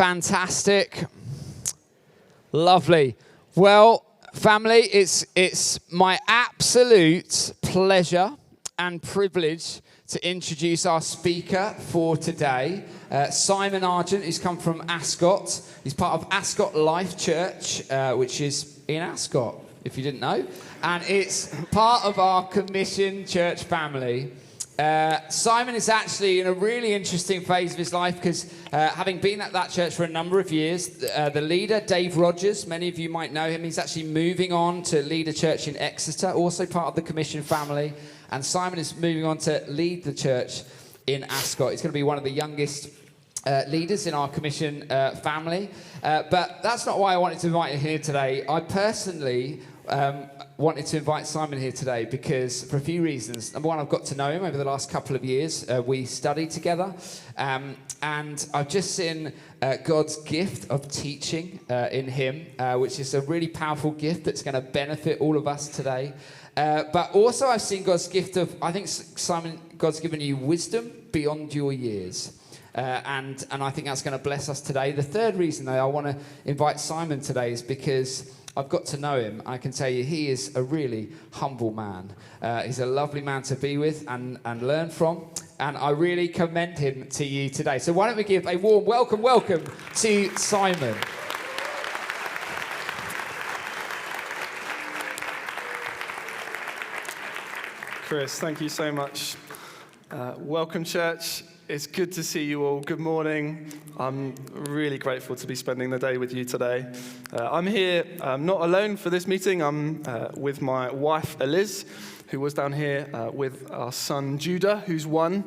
Fantastic. Lovely. Well, family, it's my absolute pleasure and privilege to introduce our speaker for today, Simon Argent, who's come from Ascot. He's part of Ascot Life Church, which is in Ascot, if you didn't know. And it's part of our Commission Church family. Simon is actually in a really interesting phase of his life because having been at that church for a number of years, the leader, Dave Rogers, many of you might know him, he's actually moving on to lead a church in Exeter, also part of the Commission family. And Simon is moving on to lead the church in Ascot. He's going to be one of the youngest leaders in our Commission family. But that's not why I wanted to invite him here today. I personally wanted to invite Simon here today because for a few reasons. Number one, I've got to know him over the last couple of years. We studied together, and I've just seen God's gift of teaching in him, which is a really powerful gift that's going to benefit all of us today. But also I've seen God's gift of, I think, Simon, God's given you wisdom beyond your years. And I think that's going to bless us today. The third reason, though, I want to invite Simon today is because I've got to know him. I can tell you he is a really humble man. He's a lovely man to be with and learn from. And I really commend him to you today. So why don't we give a warm welcome to Simon. Chris, thank you so much. Welcome, church. It's good to see you all. Good morning. I'm really grateful to be spending the day with you today. I'm here not alone for this meeting. I'm with my wife, Eliz, who was down here with our son, Judah, who's one.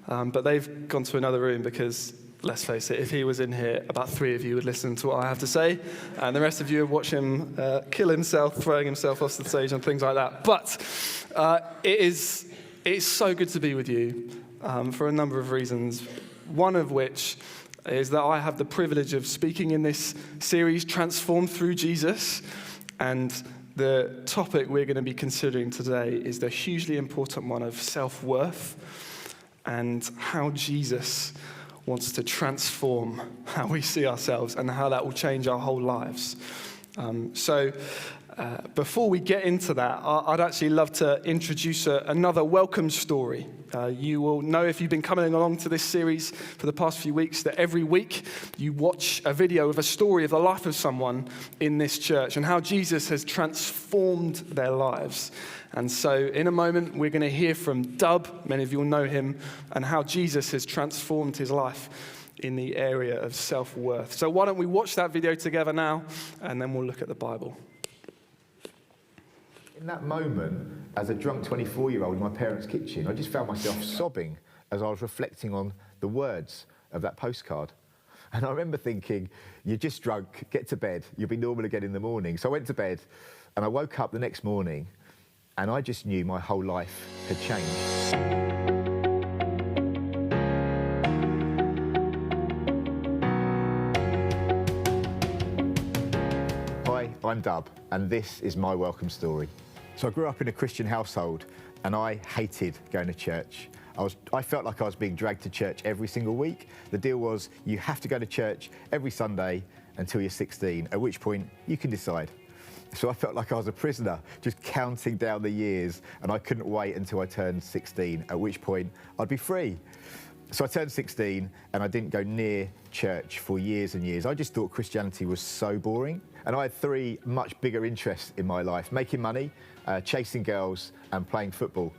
But they've gone to another room because, let's face it, if he was in here, about 3 of you would listen to what I have to say. And the rest of you would watch him kill himself, throwing himself off the stage and things like that. But it's so good to be with you. For a number of reasons, one of which is that I have the privilege of speaking in this series, Transformed Through Jesus, and the topic we're going to be considering today is the hugely important one of self-worth and how Jesus wants to transform how we see ourselves and how that will change our whole lives. Before we get into that, I'd actually love to introduce another welcome story. You will know if you've been coming along to this series for the past few weeks that every week you watch a video of a story of the life of someone in this church and how Jesus has transformed their lives. And so in a moment, we're going to hear from Dub, many of you will know him, and how Jesus has transformed his life in the area of self-worth. So why don't we watch that video together now, and then we'll look at the Bible. In that moment, as a drunk 24-year-old in my parents' kitchen, I just found myself sobbing as I was reflecting on the words of that postcard. And I remember thinking, you're just drunk, get to bed, you'll be normal again in the morning. So I went to bed, and I woke up the next morning, and I just knew my whole life had changed. Hi, I'm Dub, and this is my welcome story. So I grew up in a Christian household, and I hated going to church. I felt like I was being dragged to church every single week. The deal was you have to go to church every Sunday until you're 16, at which point you can decide. So I felt like I was a prisoner, just counting down the years, and I couldn't wait until I turned 16, at which point I'd be free. So I turned 16, and I didn't go near church for years and years. I just thought Christianity was so boring. And I had 3 much bigger interests in my life: making money, chasing girls, and playing football.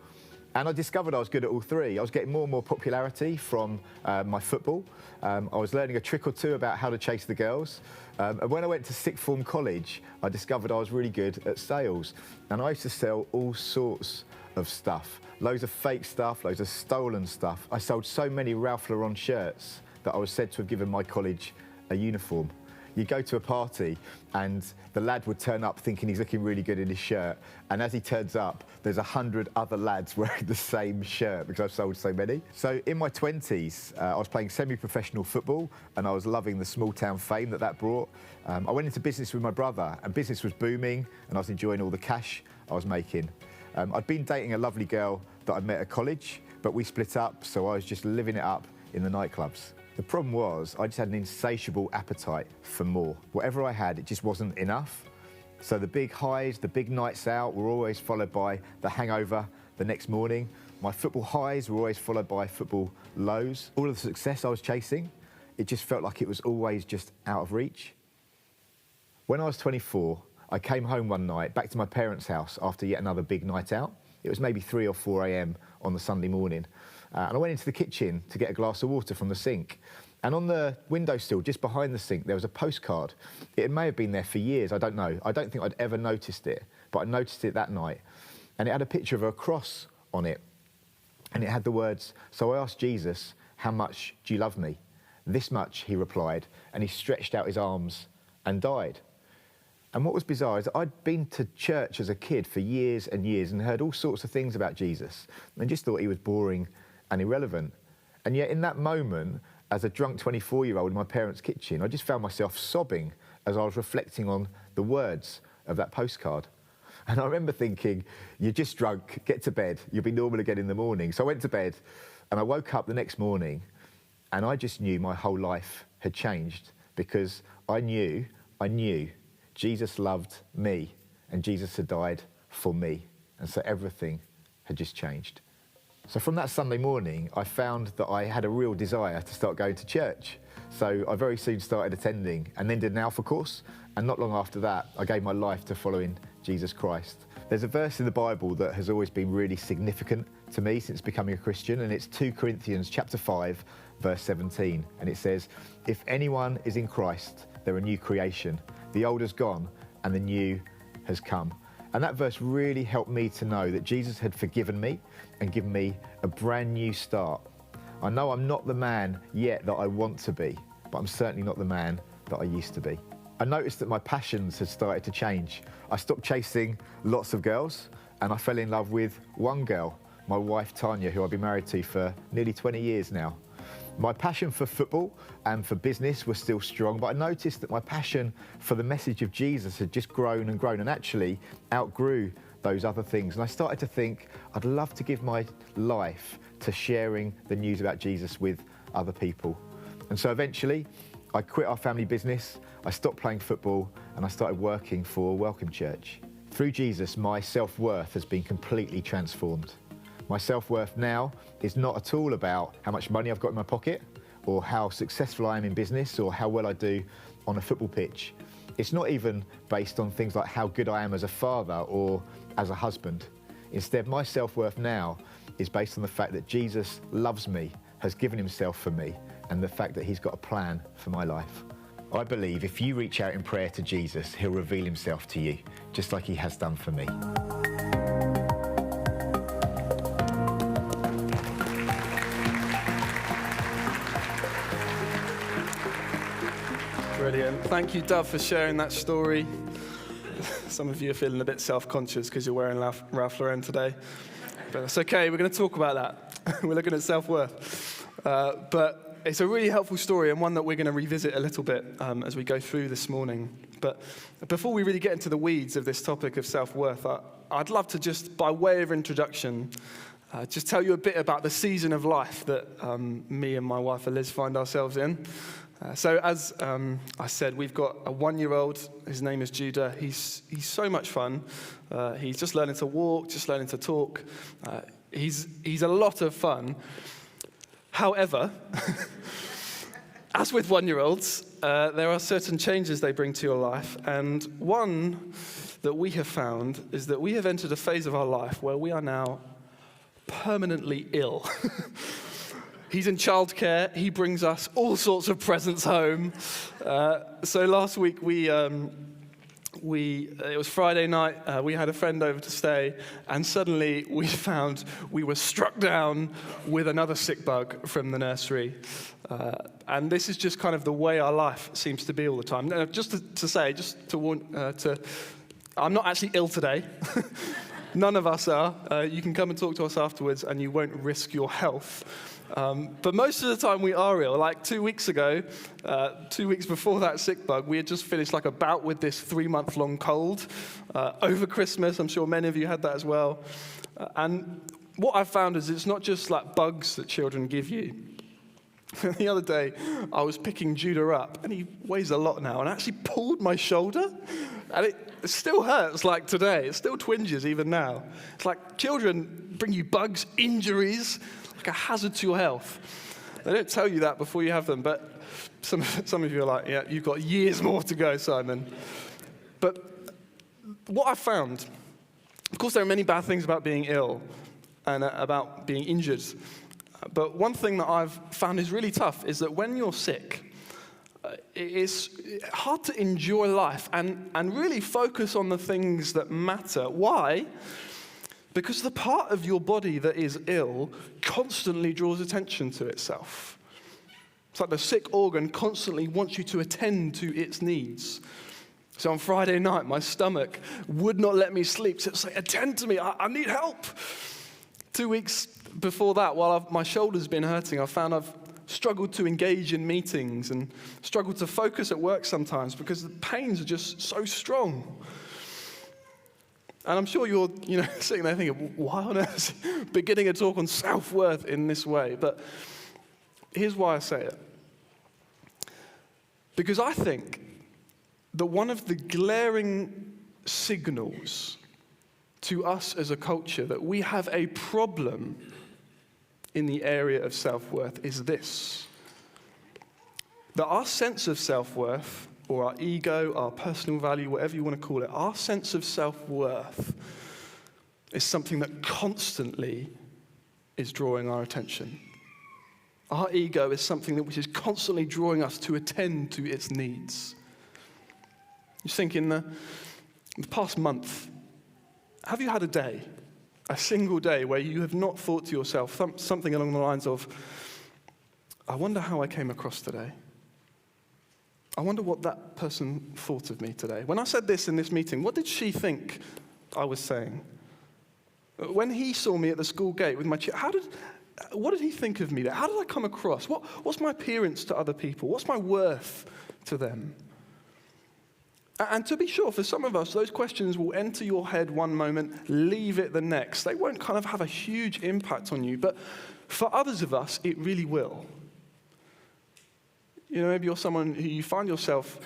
And I discovered I was good at all 3. I was getting more and more popularity from my football. I was learning a trick or two about how to chase the girls. And when I went to sixth form college, I discovered I was really good at sales. And I used to sell all sorts of stuff. Loads of fake stuff, loads of stolen stuff. I sold so many Ralph Lauren shirts that I was said to have given my college a uniform. You go to a party and the lad would turn up thinking he's looking really good in his shirt, and as he turns up, there's 100 other lads wearing the same shirt because I've sold so many. So in my 20s, I was playing semi-professional football, and I was loving the small town fame that brought. I went into business with my brother, and business was booming, and I was enjoying all the cash I was making. I'd been dating a lovely girl that I met at college, but we split up, so I was just living it up in the nightclubs. The problem was I just had an insatiable appetite for more. Whatever I had, it just wasn't enough. So the big highs, the big nights out were always followed by the hangover the next morning. My football highs were always followed by football lows. All of the success I was chasing, it just felt like it was always just out of reach. When I was 24, I came home one night back to my parents' house after yet another big night out. It was maybe 3 or 4 a.m. on the Sunday morning. And I went into the kitchen to get a glass of water from the sink. And on the windowsill, just behind the sink, there was a postcard. It may have been there for years, I don't know. I don't think I'd ever noticed it, but I noticed it that night. And it had a picture of a cross on it. And it had the words, "So I asked Jesus, how much do you love me? This much," he replied, and he stretched out his arms and died. And what was bizarre is that I'd been to church as a kid for years and years and heard all sorts of things about Jesus and just thought he was boring and irrelevant. And yet in that moment, as a drunk 24-year-old in my parents' kitchen, I just found myself sobbing as I was reflecting on the words of that postcard. And I remember thinking, you're just drunk, get to bed, you'll be normal again in the morning. So I went to bed and I woke up the next morning and I just knew my whole life had changed because I knew Jesus loved me and Jesus had died for me. And so everything had just changed. So from that Sunday morning, I found that I had a real desire to start going to church. So I very soon started attending and then did an Alpha course. And not long after that, I gave my life to following Jesus Christ. There's a verse in the Bible that has always been really significant to me since becoming a Christian, and it's 2 Corinthians chapter 5, verse 17. And it says, "If anyone is in Christ, they're a new creation. The old has gone and the new has come." And that verse really helped me to know that Jesus had forgiven me and given me a brand new start. I know I'm not the man yet that I want to be, but I'm certainly not the man that I used to be. I noticed that my passions had started to change. I stopped chasing lots of girls and I fell in love with one girl, my wife Tanya, who I've been married to for nearly 20 years now. My passion for football and for business was still strong, but I noticed that my passion for the message of Jesus had just grown and grown and actually outgrew those other things. And I started to think, I'd love to give my life to sharing the news about Jesus with other people. And so eventually, I quit our family business, I stopped playing football, and I started working for Welcome Church. Through Jesus, my self-worth has been completely transformed. My self-worth now is not at all about how much money I've got in my pocket or how successful I am in business or how well I do on a football pitch. It's not even based on things like how good I am as a father or as a husband. Instead, my self-worth now is based on the fact that Jesus loves me, has given himself for me, and the fact that he's got a plan for my life. I believe if you reach out in prayer to Jesus, he'll reveal himself to you, just like he has done for me. Brilliant. Thank you, Dove, for sharing that story. Some of you are feeling a bit self-conscious because you're wearing Ralph Lauren today. But that's okay, we're going to talk about that. We're looking at self-worth. But it's a really helpful story and one that we're going to revisit a little bit as we go through this morning. But before we really get into the weeds of this topic of self-worth, I'd love to just, by way of introduction, just tell you a bit about the season of life that me and my wife Liz find ourselves in. So as I said, we've got a 1-year-old. His name is Judah. He's so much fun. He's just learning to walk, just learning to talk. He's a lot of fun. However, as with 1-year-olds, there are certain changes they bring to your life. And one that we have found is that we have entered a phase of our life where we are now permanently ill. He's in childcare. He brings us all sorts of presents home. So last week it was Friday night. We had a friend over to stay, and suddenly we found we were struck down with another sick bug from the nursery. And this is just kind of the way our life seems to be all the time. Just to warn, I'm not actually ill today. None of us are. You can come and talk to us afterwards, and you won't risk your health. But most of the time we are ill. Like 2 weeks ago, 2 weeks before that sick bug, we had just finished like a bout with this 3-month-long cold over Christmas. I'm sure many of you had that as well. And what I've found is it's not just like bugs that children give you. The other day, I was picking Judah up, and he weighs a lot now, and I actually pulled my shoulder, and it still hurts like today. It still twinges even now. It's like children bring you bugs, injuries, like a hazard to your health. They don't tell you that before you have them, but some of you are like, yeah, you've got years more to go, Simon. But what I found, of course, there are many bad things about being ill and about being injured. But one thing that I've found is really tough is that when you're sick, it's hard to enjoy life and really focus on the things that matter. Why? Because the part of your body that is ill constantly draws attention to itself. It's like the sick organ constantly wants you to attend to its needs. So on Friday night, my stomach would not let me sleep. So it's like, attend to me, I need help. 2 weeks before that, while my shoulder's been hurting, I found I've struggled to engage in meetings and struggled to focus at work sometimes because the pains are just so strong. And I'm sure you're, sitting there thinking, why on earth is he beginning a talk on self-worth in this way? But here's why I say it. Because I think that one of the glaring signals to us as a culture that we have a problem in the area of self-worth is this: that our sense of self-worth, or our ego, our personal value, whatever you want to call it, our sense of self-worth is something that constantly is drawing our attention. Our ego is something which is constantly drawing us to attend to its needs. You think in the past month, have you had a single day where you have not thought to yourself something along the lines of, I wonder how I came across today? I wonder what that person thought of me today. When I said this in this meeting, what did she think I was saying? When he saw me at the school gate with my what did he think of me there? How did I come across? What's my appearance to other people? What's my worth to them? And to be sure, for some of us, those questions will enter your head one moment, leave it the next. They won't kind of have a huge impact on you, but for others of us, it really will. Maybe you're someone who you find yourself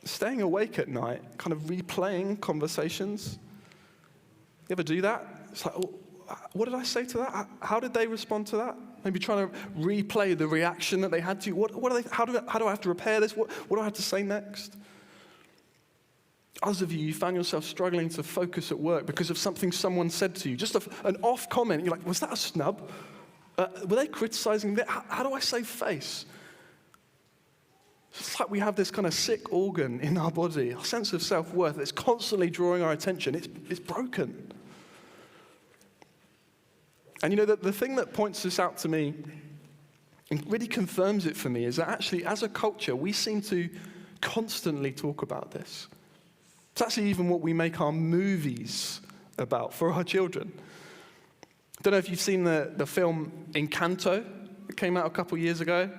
staying awake at night, kind of replaying conversations. You ever do that? It's like, oh, what did I say to that? How did they respond to that? Maybe trying to replay the reaction that they had to. How do I have to repair this? What do I have to say next? Others of you found yourself struggling to focus at work because of something someone said to you. Just an off comment. You're like, was that a snub? Were they criticizing me? How do I save face? It's like we have this kind of sick organ in our body, our sense of self-worth that's constantly drawing our attention. It's broken. And the thing that points this out to me and really confirms it for me is that actually, as a culture, we seem to constantly talk about this. It's actually even what we make our movies about for our children. I don't know if you've seen the film Encanto. It came out a couple years ago.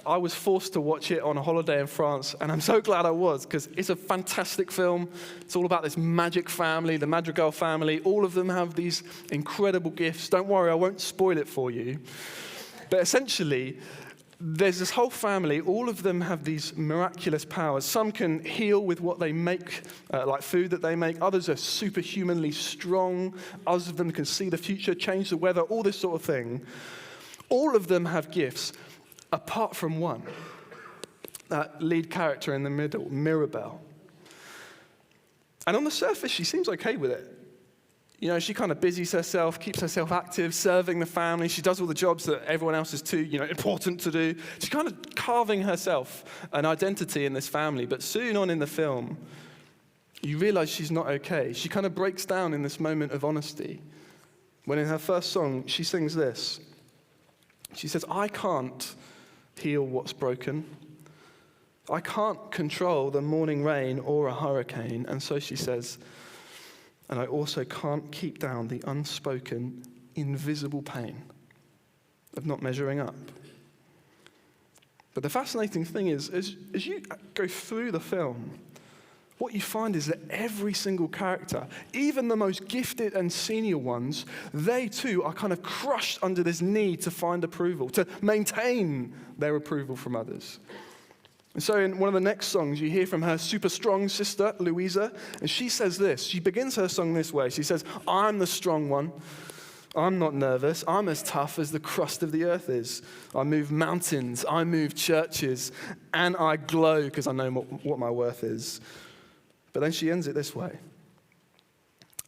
I was forced to watch it on a holiday in France, and I'm so glad I was, because it's a fantastic film. It's all about this magic family, the Madrigal family. All of them have these incredible gifts. Don't worry, I won't spoil it for you. But essentially, there's this whole family. All of them have these miraculous powers. Some can heal with what they make, like food that they make. Others are superhumanly strong. Others of them can see the future, change the weather, all this sort of thing. All of them have gifts, apart from one. That lead character in the middle, Mirabelle. And on the surface, she seems okay with it. She kind of busies herself, keeps herself active, serving the family. She does all the jobs that everyone else is too, important to do. She's kind of carving herself an identity in this family. But soon on in the film, you realize she's not okay. She kind of breaks down in this moment of honesty. When in her first song, she sings this. She says, I can't heal what's broken. I can't control the morning rain or a hurricane. And so she says, and I also can't keep down the unspoken, invisible pain of not measuring up. But the fascinating thing is, as you go through the film, what you find is that every single character, even the most gifted and senior ones, they too are kind of crushed under this need to find approval, to maintain their approval from others. And so in one of the next songs, you hear from her super strong sister, Louisa, and she says this. She begins her song this way. She says, I'm the strong one. I'm not nervous. I'm as tough as the crust of the earth is. I move mountains. I move churches. And I glow because I know what my worth is. But then she ends it this way.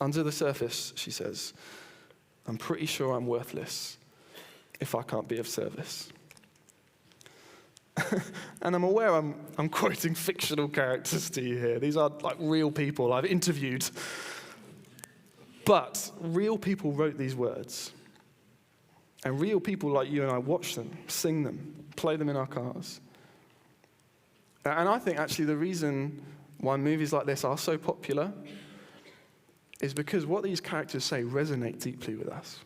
Under the surface, she says, I'm pretty sure I'm worthless if I can't be of service. And I'm aware I'm quoting fictional characters to you here. These are like real people I've interviewed. But real people wrote these words. And real people like you and I watch them, sing them, play them in our cars. And I think actually the reason why movies like this are so popular is because what these characters say resonate deeply with us.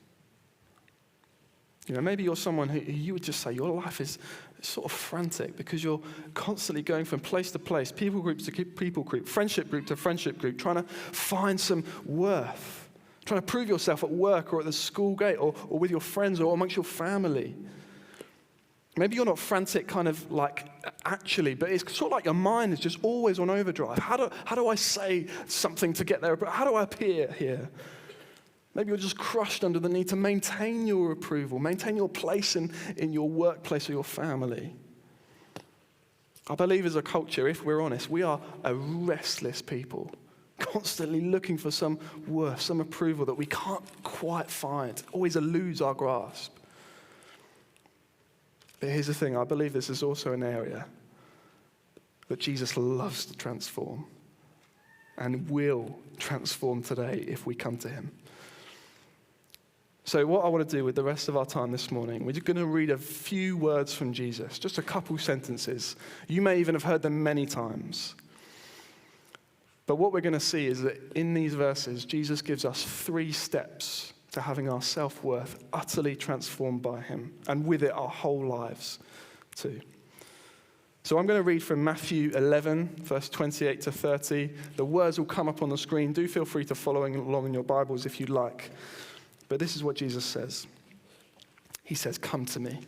You know, maybe you're someone who you would just say your life is sort of frantic because you're constantly going from place to place, people group to people group, friendship group to friendship group, trying to find some worth, trying to prove yourself at work or at the school gate or with your friends or amongst your family. Maybe you're not frantic kind of like actually, but it's sort of like your mind is just always on overdrive. How do I say something to get there? How do I appear here? Maybe you're just crushed under the need to maintain your approval, maintain your place in your workplace or your family. I believe as a culture, if we're honest, we are a restless people, constantly looking for some worth, some approval that we can't quite find, always eludes our grasp. But here's the thing, I believe this is also an area that Jesus loves to transform and will transform today if we come to him. So what I want to do with the rest of our time this morning, we're just going to read a few words from Jesus, just a couple sentences. You may even have heard them many times. But what we're going to see is that in these verses, Jesus gives us 3 steps to having our self-worth utterly transformed by him, and with it our whole lives too. So I'm going to read from Matthew 11, verse 28 to 30. The words will come up on the screen. Do feel free to follow along in your Bibles if you'd like. But this is what Jesus says. He says, come to me,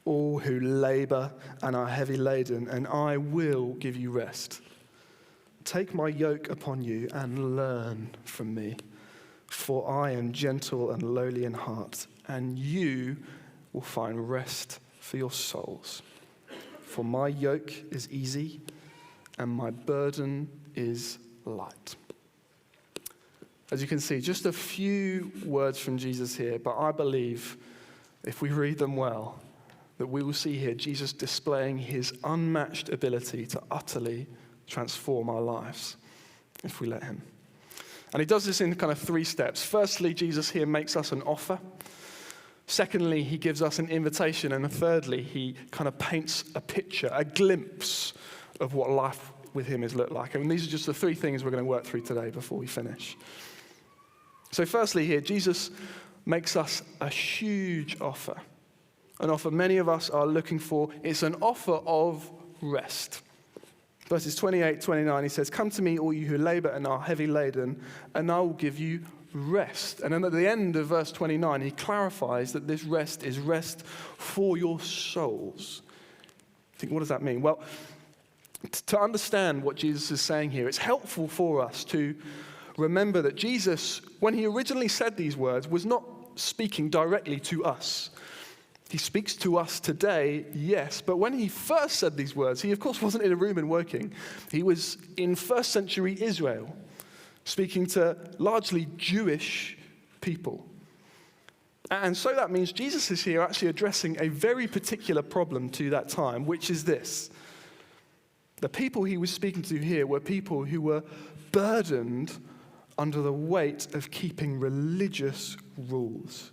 all who labor and are heavy laden, and I will give you rest. Take my yoke upon you and learn from me, for I am gentle and lowly in heart, and you will find rest for your souls. For my yoke is easy and my burden is light. As you can see, just a few words from Jesus here, but I believe if we read them well, that we will see here Jesus displaying his unmatched ability to utterly transform our lives if we let him. And he does this in kind of 3 steps. Firstly, Jesus here makes us an offer. Secondly, he gives us an invitation. And thirdly, he kind of paints a picture, a glimpse of what life with him is look like. And these are just the 3 things we're going to work through today before we finish. So firstly here, Jesus makes us a huge offer. An offer many of us are looking for. It's an offer of rest. Verses 28, 29, he says, come to me, all you who labor and are heavy laden, and I will give you rest. And then at the end of verse 29, he clarifies that this rest is rest for your souls. I think, what does that mean? Well, to understand what Jesus is saying here, it's helpful for us to remember that Jesus, when he originally said these words, was not speaking directly to us. He speaks to us today, yes, but when he first said these words, he of course wasn't in a room and working. He was in first century Israel, speaking to largely Jewish people. And so that means Jesus is here actually addressing a very particular problem to that time, which is this. The people he was speaking to here were people who were burdened under the weight of keeping religious rules,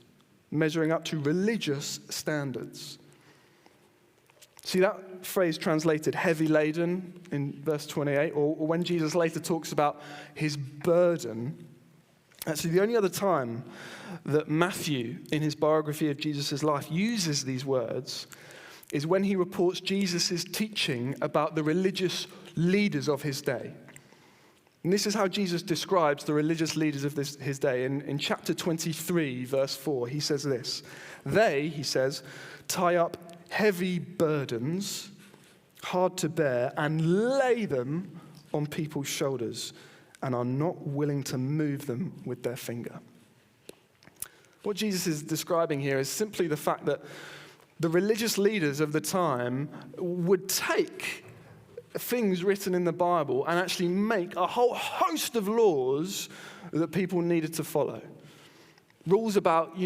measuring up to religious standards. See that phrase translated heavy laden in verse 28, or when Jesus later talks about his burden. Actually, the only other time that Matthew, in his biography of Jesus' life, uses these words is when he reports Jesus' teaching about the religious leaders of his day. And this is how Jesus describes the religious leaders of his day. In chapter 23, verse 4, he says this. They, he says, tie up heavy burdens, hard to bear, and lay them on people's shoulders, and are not willing to move them with their finger. What Jesus is describing here is simply the fact that the religious leaders of the time would take things written in the Bible and actually make a whole host of laws that people needed to follow. Rules about,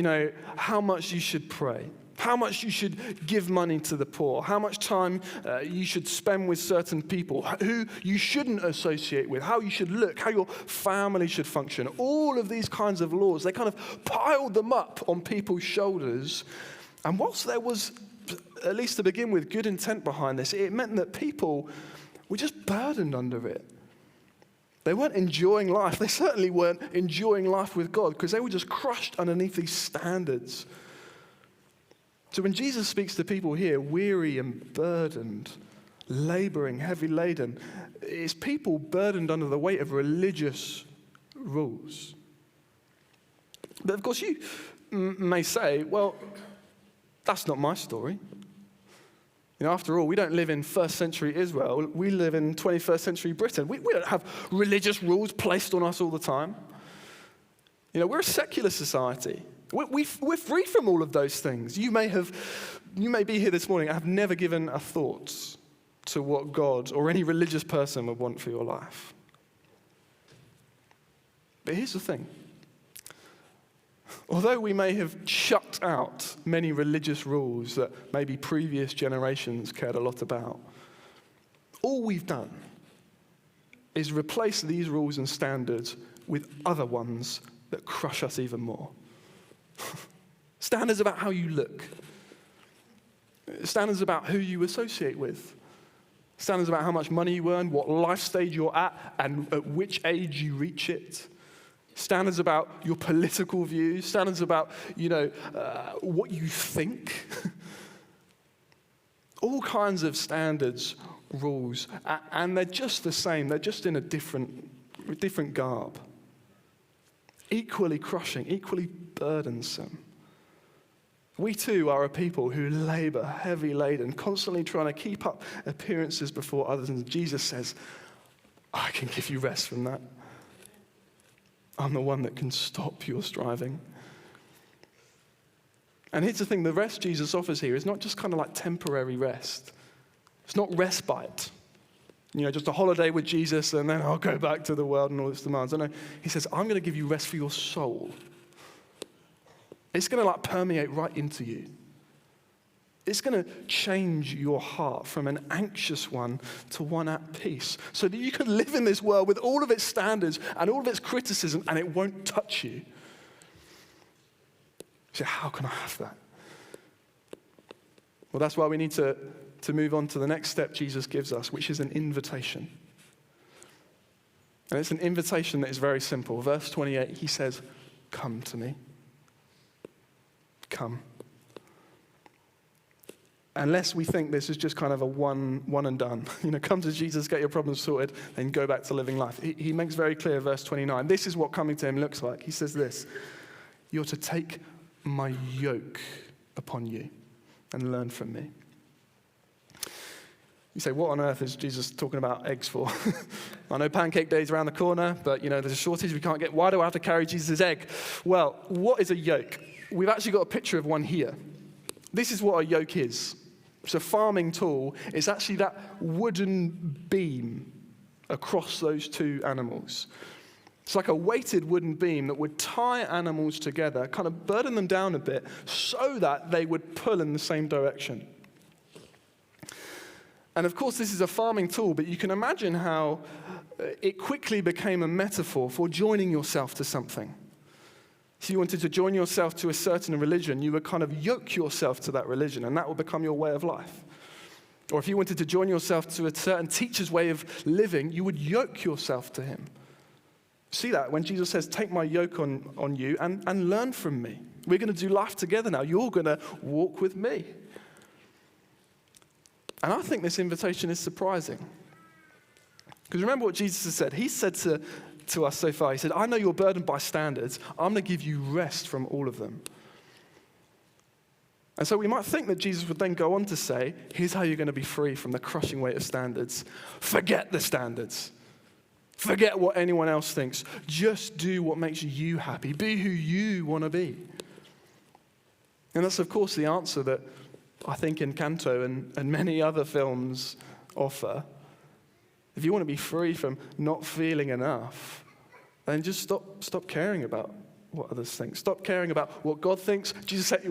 how much you should pray, how much you should give money to the poor, how much time you should spend with certain people, who you shouldn't associate with, how you should look, how your family should function. All of these kinds of laws, they kind of piled them up on people's shoulders. And whilst there was, at least to begin with, good intent behind this, it meant that people were just burdened under it. They weren't enjoying life. They certainly weren't enjoying life with God because they were just crushed underneath these standards. So when Jesus speaks to people here, weary and burdened, laboring, heavy laden, it's people burdened under the weight of religious rules. But of course you may say, well, that's not my story. After all, we don't live in first century Israel. We live in 21st century Britain. We don't have religious rules placed on us all the time. We're a secular society. We're free from all of those things. You may be here this morning and have never given a thought to what God or any religious person would want for your life. But here's the thing. Although we may have chucked out many religious rules that maybe previous generations cared a lot about, all we've done is replace these rules and standards with other ones that crush us even more. Standards about how you look. Standards about who you associate with. Standards about how much money you earn, what life stage you're at, and at which age you reach it. Standards about your political views, standards about, what you think. All kinds of standards, rules, and they're just the same. They're just in a different garb. Equally crushing, equally burdensome. We too are a people who labor heavy laden, constantly trying to keep up appearances before others. And Jesus says, I can give you rest from that. I'm the one that can stop your striving. And here's the thing, the rest Jesus offers here is not just kind of like temporary rest. It's not respite. Just a holiday with Jesus and then I'll go back to the world and all its demands. No, he says, I'm going to give you rest for your soul. It's going to permeate right into you. It's going to change your heart from an anxious one to one at peace so that you can live in this world with all of its standards and all of its criticism and it won't touch you. So how can I have that? Well, that's why we need to move on to the next step Jesus gives us, which is an invitation. And it's an invitation that is very simple. Verse 28, he says, come to me. Come. Unless we think this is just kind of a one and done. Come to Jesus, get your problems sorted, then go back to living life. He makes very clear, verse 29, this is what coming to him looks like. He says this, you're to take my yoke upon you and learn from me. You say, what on earth is Jesus talking about eggs for? I know pancake day's around the corner, but there's a shortage we can't get. Why do I have to carry Jesus' egg? Well, what is a yoke? We've actually got a picture of one here. This is what a yoke is. It's a farming tool. It's actually that wooden beam across those two animals. It's like a weighted wooden beam that would tie animals together, kind of burden them down a bit so that they would pull in the same direction. And of course, this is a farming tool, but you can imagine how it quickly became a metaphor for joining yourself to something. If you wanted to join yourself to a certain religion, you would kind of yoke yourself to that religion, and that would become your way of life. Or if you wanted to join yourself to a certain teacher's way of living, you would yoke yourself to him. See that when Jesus says, take my yoke on you and learn from me. We're going to do life together now. You're going to walk with me. And I think this invitation is surprising. Because remember what Jesus has said. He said to us so far, he said, I know you're burdened by standards. I'm going to give you rest from all of them. And so we might think that Jesus would then go on to say, here's how you're going to be free from the crushing weight of standards. Forget the standards. Forget what anyone else thinks. Just do what makes you happy. Be who you want to be. And that's, of course, the answer that I think Encanto and many other films offer. If you want to be free from not feeling enough, then just stop caring about what others think. Stop caring about what God thinks. Jesus said,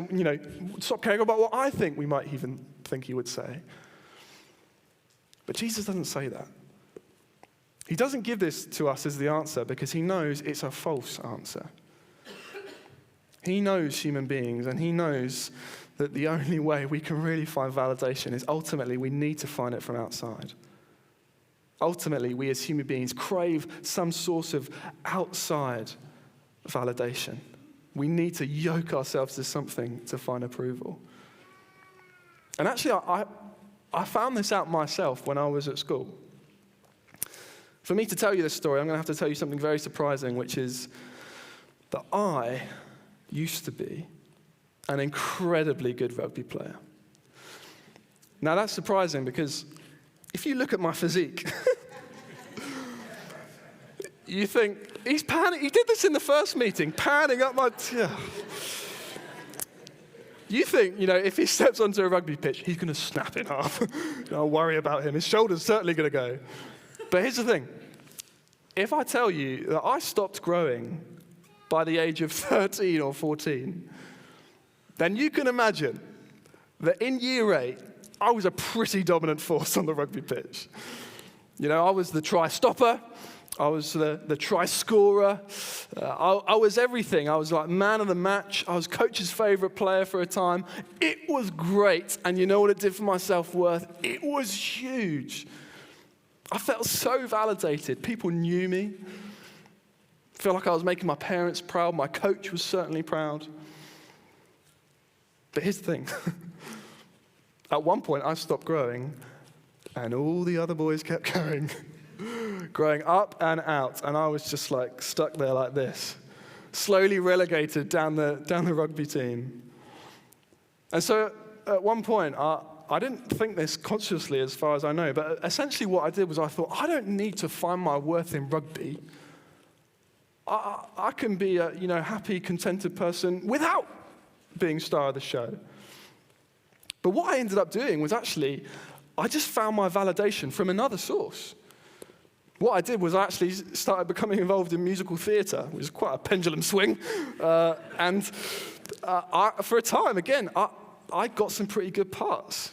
stop caring about what I think we might even think he would say. But Jesus doesn't say that. He doesn't give this to us as the answer because he knows it's a false answer. He knows human beings, and he knows that the only way we can really find validation is ultimately we need to find it from outside. Ultimately, we as human beings crave some source of outside validation. We need to yoke ourselves to something to find approval. And actually, I found this out myself when I was at school. For me to tell you this story, I'm going to have to tell you something very surprising, which is that I used to be an incredibly good rugby player. Now, that's surprising because if you look at my physique, you think, he's panning. He did this in the first meeting, panning up my... You think, if he steps onto a rugby pitch, he's going to snap in half. I'll worry about him. His shoulder's certainly going to go. But here's the thing. If I tell you that I stopped growing by the age of 13 or 14, then you can imagine that in year 8, I was a pretty dominant force on the rugby pitch. I was the try stopper. I was the try scorer. I was everything. I was like man of the match. I was coach's favorite player for a time. It was great. And you know what it did for my self-worth? It was huge. I felt so validated. People knew me. I felt like I was making my parents proud. My coach was certainly proud. But here's the thing. At one point, I stopped growing, and all the other boys kept going. Growing up and out, and I was just like stuck there like this, slowly relegated down the rugby team. And so at one point, I didn't think this consciously as far as I know, but essentially what I did was I thought, I don't need to find my worth in rugby. I can be a happy, contented person without being star of the show. But what I ended up doing was actually, I just found my validation from another source. What I did was I actually started becoming involved in musical theatre, which is quite a pendulum swing. For a time, again, I got some pretty good parts.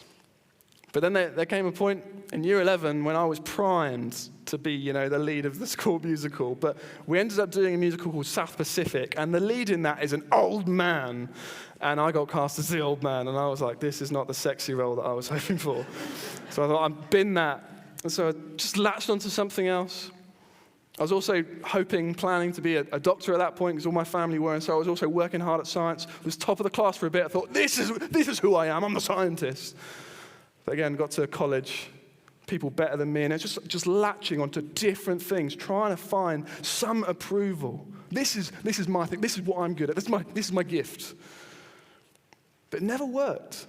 But then there came a point in year 11 when I was primed to be, the lead of the school musical. But we ended up doing a musical called South Pacific, and the lead in that is an old man. And I got cast as the old man, and I was like, this is not the sexy role that I was hoping for. So I thought, I've been that. And so I just latched onto something else. I was also planning to be a doctor at that point, because all my family were, and so I was also working hard at science. I was top of the class for a bit. I thought, this is who I am. I'm the scientist. But again, got to college, people better than me, and it's just latching onto different things, trying to find some approval. This is my thing. This is what I'm good at. This is my gift. But it never worked.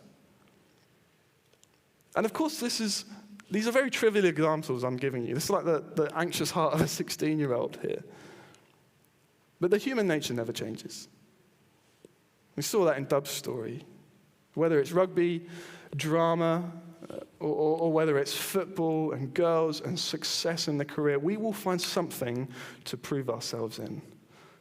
And of course, these are very trivial examples I'm giving you. This is like the anxious heart of a 16-year-old here. But the human nature never changes. We saw that in Dub's story. Whether it's rugby, drama, or whether it's football and girls and success in the career, we will find something to prove ourselves in.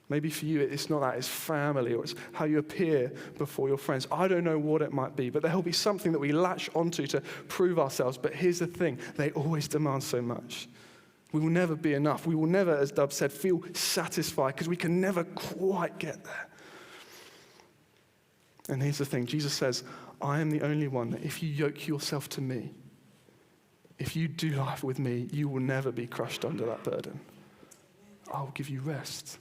Maybe for you, it's not that, it's family, or it's how you appear before your friends. I don't know what it might be, but there will be something that we latch onto to prove ourselves. But here's the thing, they always demand so much. We will never be enough. We will never, as Dub said, feel satisfied, because we can never quite get there. And here's the thing, Jesus says, I am the only one that if you yoke yourself to me, if you do life with me, you will never be crushed under that burden. I will give you rest.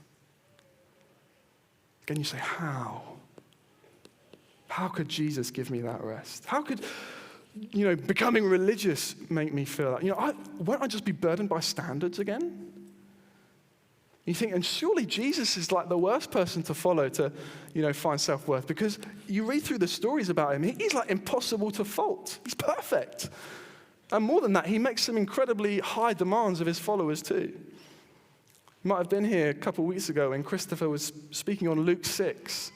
Again, you say, how? How could Jesus give me that rest? How could becoming religious make me feel like? Won't I just be burdened by standards again? You think, and surely Jesus is like the worst person to follow to, find self-worth, because you read through the stories about him, he's like impossible to fault. He's perfect. And more than that, he makes some incredibly high demands of his followers too. You might have been here a couple of weeks ago when Christopher was speaking on Luke.6,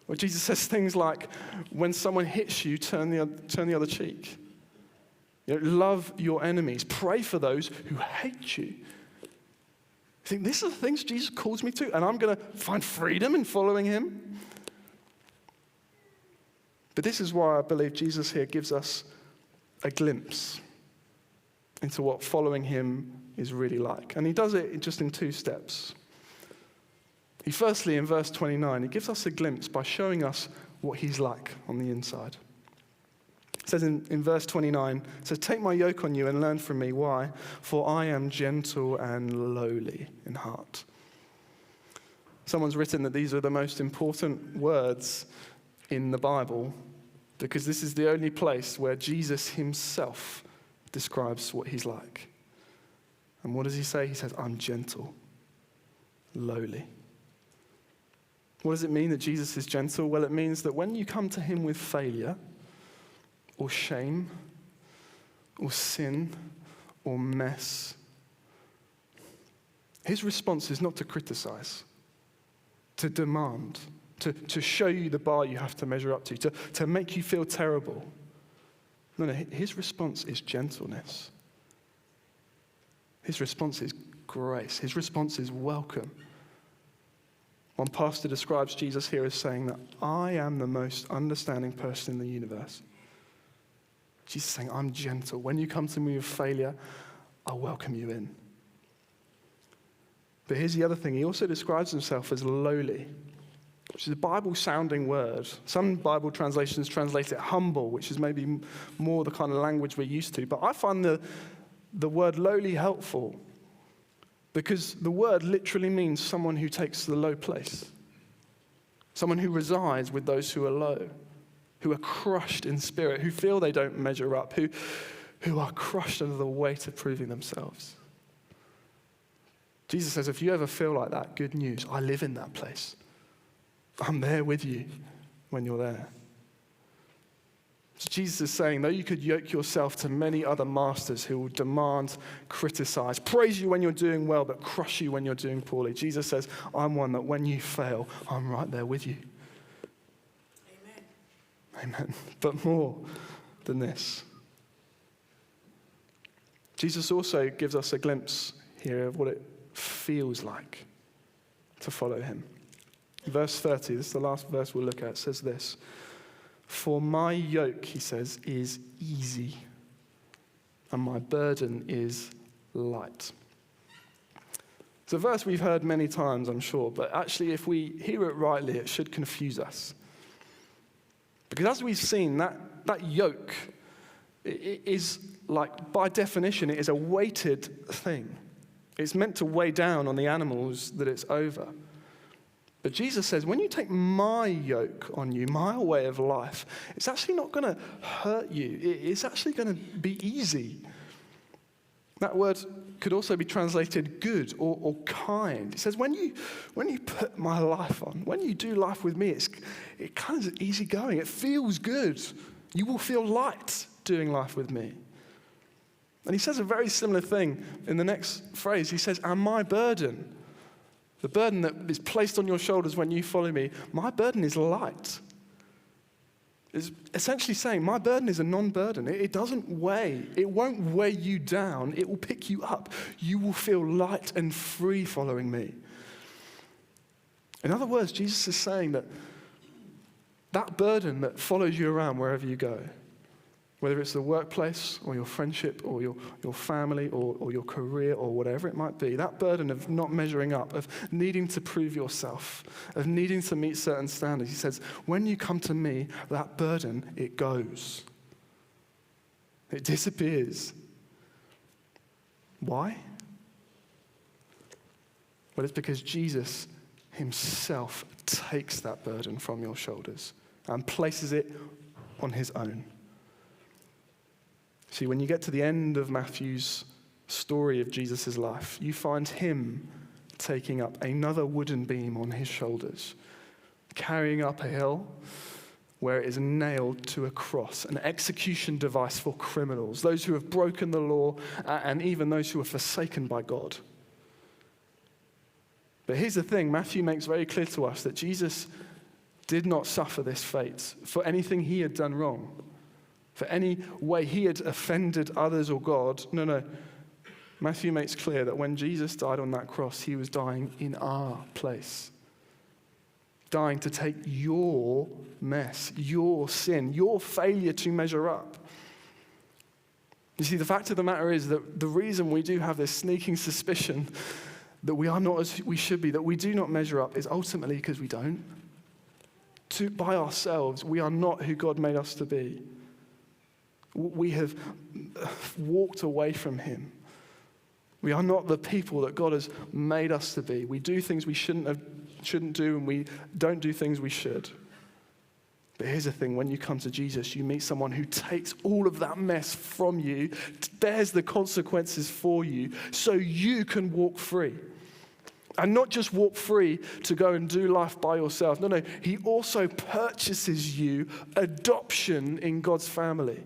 where Jesus says things like, when someone hits you, turn the other cheek. Love your enemies. Pray for those who hate you. I think these are the things Jesus calls me to, and I'm going to find freedom in following him. But this is why I believe Jesus here gives us a glimpse into what following him is really like. And he does it just in 2 steps. Firstly, in verse 29, he gives us a glimpse by showing us what he's like on the inside. It says in verse 29, it says, "Take my yoke on you and learn from me." Why? "For I am gentle and lowly in heart." Someone's written that these are the most important words in the Bible because this is the only place where Jesus himself describes what he's like. And what does he say? He says, "I'm gentle, lowly." What does it mean that Jesus is gentle? Well, it means that when you come to him with failure, or shame, or sin, or mess, his response is not to criticize, to demand, to show you the bar you have to measure up to make you feel terrible. No, his response is gentleness. His response is grace. His response is welcome. One pastor describes Jesus here as saying that I am the most understanding person in the universe. Jesus is saying, I'm gentle. When you come to me with failure, I'll welcome you in. But here's the other thing. He also describes himself as lowly, which is a Bible-sounding word. Some Bible translations translate it humble, which is maybe more the kind of language we're used to. But I find the word lowly helpful because the word literally means someone who takes the low place, someone who resides with those who are low, who are crushed in spirit, who feel they don't measure up, who are crushed under the weight of proving themselves. Jesus says, if you ever feel like that, good news, I live in that place. I'm there with you when you're there. So Jesus is saying, though you could yoke yourself to many other masters who will demand, criticize, praise you when you're doing well, but crush you when you're doing poorly, Jesus says, I'm one that when you fail, I'm right there with you. Amen. But more than this. Jesus also gives us a glimpse here of what it feels like to follow him. Verse 30, this is the last verse we'll look at, says this. For my yoke, he says, is easy, and my burden is light. It's a verse we've heard many times, I'm sure, but actually if we hear it rightly, it should confuse us. Because as we've seen, that yoke is like, by definition, it is a weighted thing. It's meant to weigh down on the animals that it's over. But Jesus says, when you take my yoke on you, my way of life, it's actually not going to hurt you. It's actually going to be easy. That word could also be translated good or kind. It says, when you put my life on, when you do life with me, it kind of easygoing. It feels good. You will feel light doing life with me. And he says a very similar thing in the next phrase. He says, and my burden, the burden that is placed on your shoulders when you follow me, my burden is light. It's essentially saying my burden is a non-burden. It doesn't weigh. It won't weigh you down. It will pick you up. You will feel light and free following me. In other words, Jesus is saying that burden that follows you around wherever you go, whether it's the workplace or your friendship or your family or your career or whatever it might be, that burden of not measuring up, of needing to prove yourself, of needing to meet certain standards. He says, when you come to me, that burden, it goes. It disappears. Why? Well, it's because Jesus himself takes that burden from your shoulders and places it on his own. See, when you get to the end of Matthew's story of Jesus' life, you find him taking up another wooden beam on his shoulders, carrying up a hill where it is nailed to a cross, an execution device for criminals, those who have broken the law, and even those who are forsaken by God. But here's the thing, Matthew makes very clear to us that Jesus did not suffer this fate for anything he had done wrong, for any way he had offended others or God. No. Matthew makes clear that when Jesus died on that cross, he was dying in our place. Dying to take your mess, your sin, your failure to measure up. You see, the fact of the matter is that the reason we do have this sneaking suspicion that we are not as we should be, that we do not measure up, is ultimately because we don't. By ourselves, we are not who God made us to be. We have walked away from him. We are not the people that God has made us to be. We do things we shouldn't do, and we don't do things we should. But here's the thing, when you come to Jesus, you meet someone who takes all of that mess from you, bears the consequences for you, so you can walk free. And not just walk free to go and do life by yourself. No, he also purchases you adoption in God's family.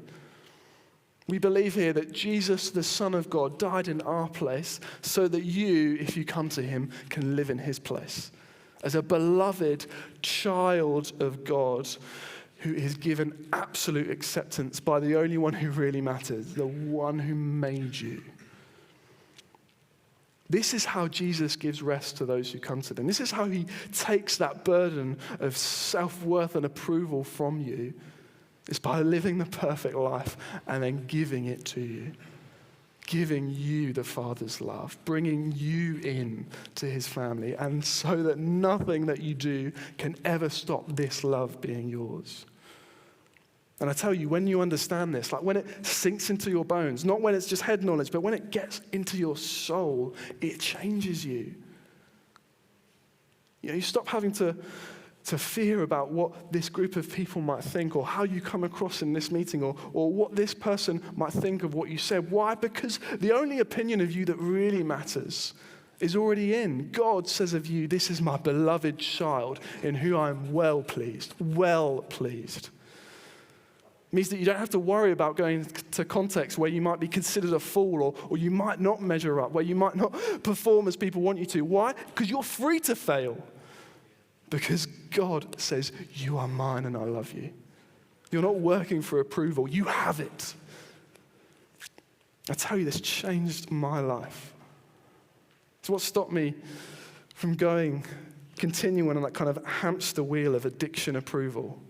We believe here that Jesus, the Son of God, died in our place so that you, if you come to him, can live in his place. As a beloved child of God who is given absolute acceptance by the only one who really matters, the one who made you. This is how Jesus gives rest to those who come to him. This is how he takes that burden of self-worth and approval from you. It's by living the perfect life and then giving it to you. Giving you the Father's love, bringing you in to his family, and so that nothing that you do can ever stop this love being yours. And I tell you, when you understand this, like when it sinks into your bones, not when it's just head knowledge, but when it gets into your soul, it changes you. You stop having to fear about what this group of people might think, or how you come across in this meeting, or what this person might think of what you said. Why? Because the only opinion of you that really matters is already in. God says of you, this is my beloved child in whom I am well pleased. Well pleased. It means that you don't have to worry about going to contexts where you might be considered a fool, or you might not measure up, where you might not perform as people want you to. Why? Because you're free to fail. Because God says, you are mine and I love you. You're not working for approval. You have it. I tell you, this changed my life. It's what stopped me from continuing on that kind of hamster wheel of addiction approval.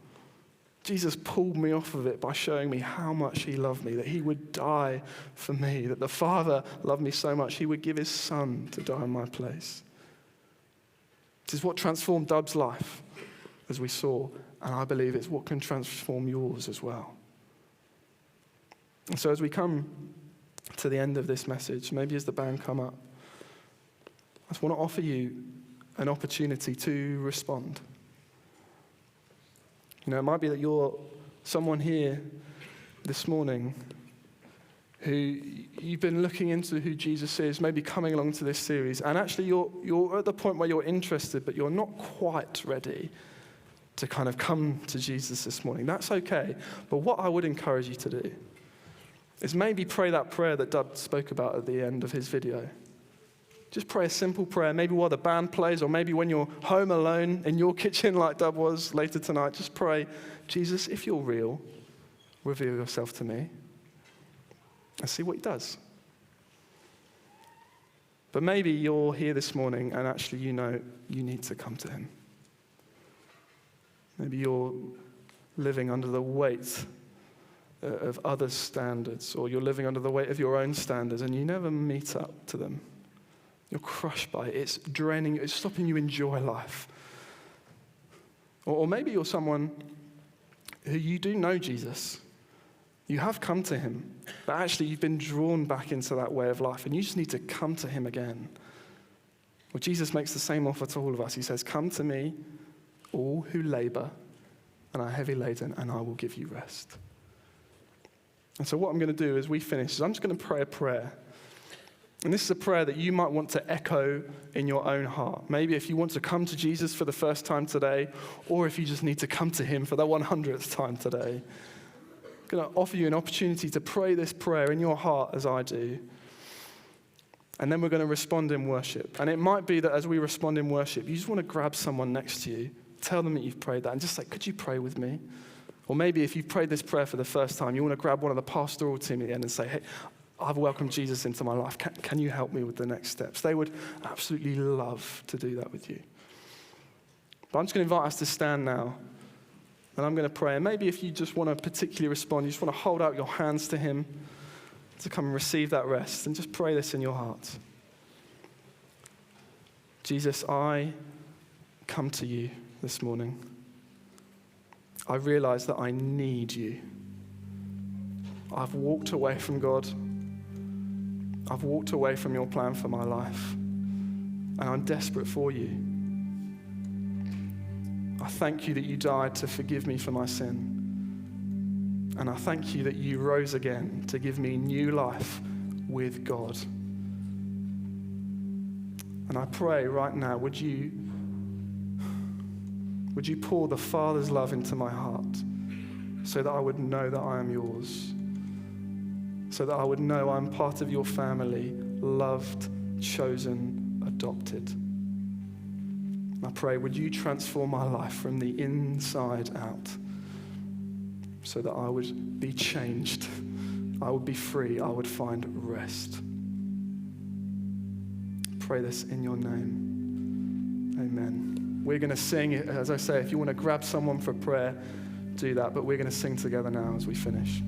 Jesus pulled me off of it by showing me how much he loved me, that he would die for me, that the Father loved me so much, he would give his Son to die in my place. This is what transformed Dub's life, as we saw, and I believe it's what can transform yours as well. And so as we come to the end of this message, maybe as the band come up, I just want to offer you an opportunity to respond. It might be that you're someone here this morning who you've been looking into who Jesus is, maybe coming along to this series, and actually you're at the point where you're interested, but you're not quite ready to kind of come to Jesus this morning. That's okay. But what I would encourage you to do is maybe pray that prayer that Dub spoke about at the end of his video. Just pray a simple prayer, maybe while the band plays, or maybe when you're home alone in your kitchen like Dub was later tonight. Just pray, Jesus, if you're real, reveal yourself to me. And see what he does. But maybe you're here this morning and actually you know you need to come to him. Maybe you're living under the weight of others' standards, or you're living under the weight of your own standards and you never meet up to them. You're crushed by it. It's draining you. It's stopping you enjoy life. Or maybe you're someone who you do know Jesus. You have come to him, but actually you've been drawn back into that way of life, and you just need to come to him again. Well, Jesus makes the same offer to all of us. He says, come to me, all who labor and are heavy laden, and I will give you rest. And so what I'm going to do as we finish is I'm just going to pray a prayer. And this is a prayer that you might want to echo in your own heart. Maybe if you want to come to Jesus for the first time today, or if you just need to come to him for the 100th time today. I'm going to offer you an opportunity to pray this prayer in your heart as I do. And then we're going to respond in worship. And it might be that as we respond in worship, you just want to grab someone next to you, tell them that you've prayed that, and just say, could you pray with me? Or maybe if you've prayed this prayer for the first time, you want to grab one of the pastoral team at the end and say, hey, I've welcomed Jesus into my life. Can you help me with the next steps? They would absolutely love to do that with you. But I'm just going to invite us to stand now. And I'm going to pray. And maybe if you just want to particularly respond, you just want to hold out your hands to him to come and receive that rest. And just pray this in your heart. Jesus, I come to you this morning. I realize that I need you. I've walked away from God. I've walked away from your plan for my life. And I'm desperate for you. I thank you that you died to forgive me for my sin. And I thank you that you rose again to give me new life with God. And I pray right now, would you pour the Father's love into my heart so that I would know that I am yours, so that I would know I'm part of your family, loved, chosen, adopted. I pray, would you transform my life from the inside out so that I would be changed, I would be free, I would find rest. Pray this in your name. Amen. We're going to sing, as I say, if you want to grab someone for prayer, do that, but we're going to sing together now as we finish.